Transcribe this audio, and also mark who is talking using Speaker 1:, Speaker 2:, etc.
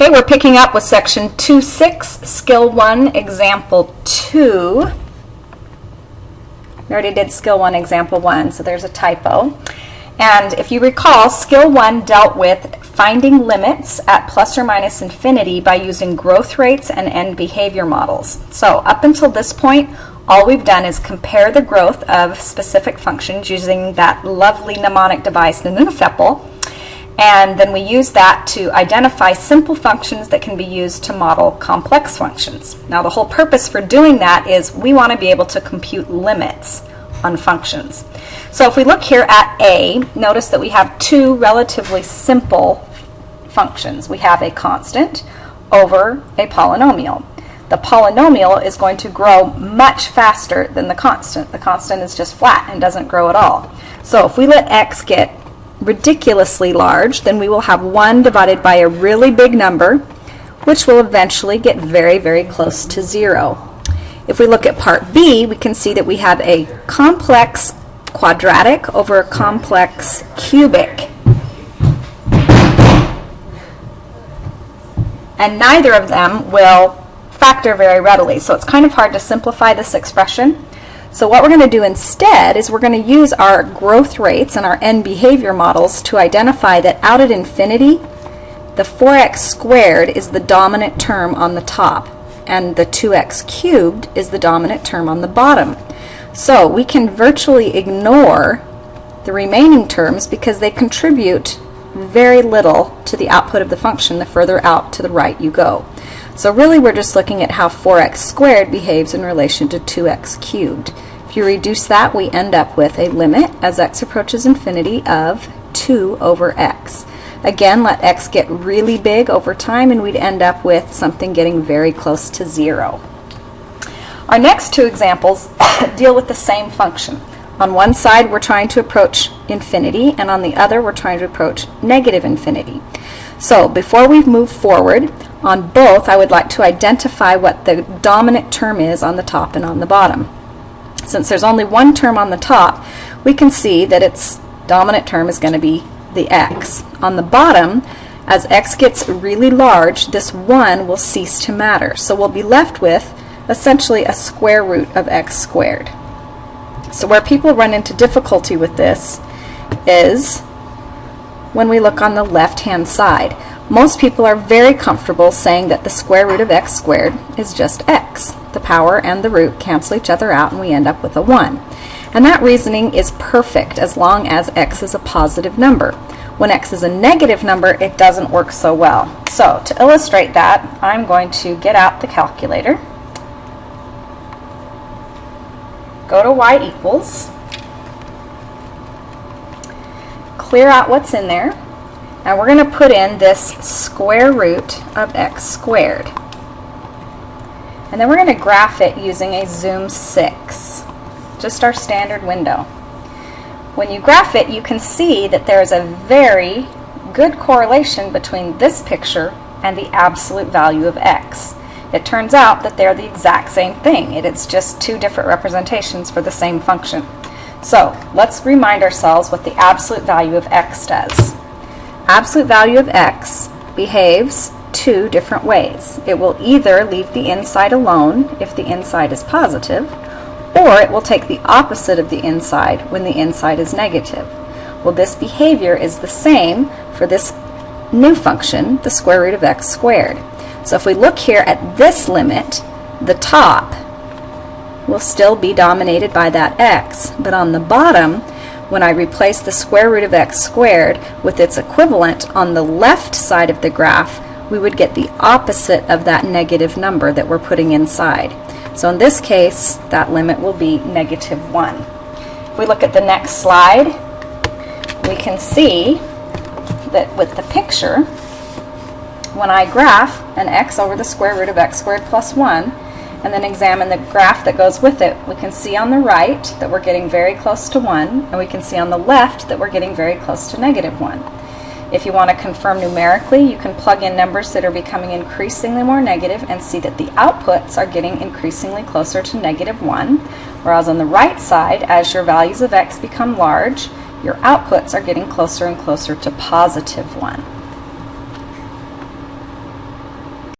Speaker 1: Okay, we're picking up with section 2.6, skill 1, example 2. We already did skill 1, example 1, so there's a typo. And if you recall, skill 1 dealt with finding limits at plus or minus infinity by using growth rates and end behavior models. So up until this point, all we've done is compare the growth of specific functions using that lovely mnemonic device, NNFEPL. And then we use that to identify simple functions that can be used to model complex functions. Now the whole purpose for doing that is we want to be able to compute limits on functions. So if we look here at A, notice that we have two relatively simple functions. We have a constant over a polynomial. The polynomial is going to grow much faster than the constant. The constant is just flat and doesn't grow at all. So if we let x get ridiculously large, then we will have 1 divided by a really big number, which will eventually get very, very close to 0. If we look at part B, we can see that we have a complex quadratic over a complex cubic. And neither of them will factor very readily, so it's kind of hard to simplify this expression. So what we're going to do instead is we're going to use our growth rates and our end behavior models to identify that out at infinity, the 4x squared is the dominant term on the top, and the 2x cubed is the dominant term on the bottom. So we can virtually ignore the remaining terms because they contribute very little to the output of the function the further out to the right you go. So really we're just looking at how 4x squared behaves in relation to 2x cubed. If you reduce that, we end up with a limit as x approaches infinity of 2 over x. Again, let x get really big over time and we'd end up with something getting very close to 0. Our next two examples deal with the same function. On one side we're trying to approach infinity, and on the other we're trying to approach negative infinity. So before we move forward, on both I would like to identify what the dominant term is on the top and on the bottom. Since there's only one term on the top, we can see that its dominant term is going to be the x. On the bottom, as x gets really large, this 1 will cease to matter. So we'll be left with essentially a square root of x squared. So where people run into difficulty with this is when we look on the left-hand side. Most people are very comfortable saying that the square root of x squared is just x. The power and the root cancel each other out and we end up with a 1. And that reasoning is perfect as long as x is a positive number. When x is a negative number, it doesn't work so well. So to illustrate that, I'm going to get out the calculator, go to y equals, clear out what's in there, and we're going to put in this square root of x squared. And then we're going to graph it using a zoom 6, just our standard window. When you graph it, you can see that there is a very good correlation between this picture and the absolute value of x. It turns out that they're the exact same thing. It is just two different representations for the same function. So let's remind ourselves what the absolute value of x does. Absolute value of x behaves two different ways. It will either leave the inside alone if the inside is positive, or it will take the opposite of the inside when the inside is negative. Well, this behavior is the same for this new function, the square root of x squared. So if we look here at this limit, the top will still be dominated by that x, but on the bottom, when I replace the square root of x squared with its equivalent on the left side of the graph, we would get the opposite of that negative number that we're putting inside. So in this case, that limit will be negative 1. If we look at the next slide, we can see that with the picture, when I graph an x over the square root of x squared plus 1, and then examine the graph that goes with it, we can see on the right that we're getting very close to 1, and we can see on the left that we're getting very close to negative 1. If you want to confirm numerically, you can plug in numbers that are becoming increasingly more negative and see that the outputs are getting increasingly closer to negative 1, whereas on the right side, as your values of x become large, your outputs are getting closer and closer to positive 1.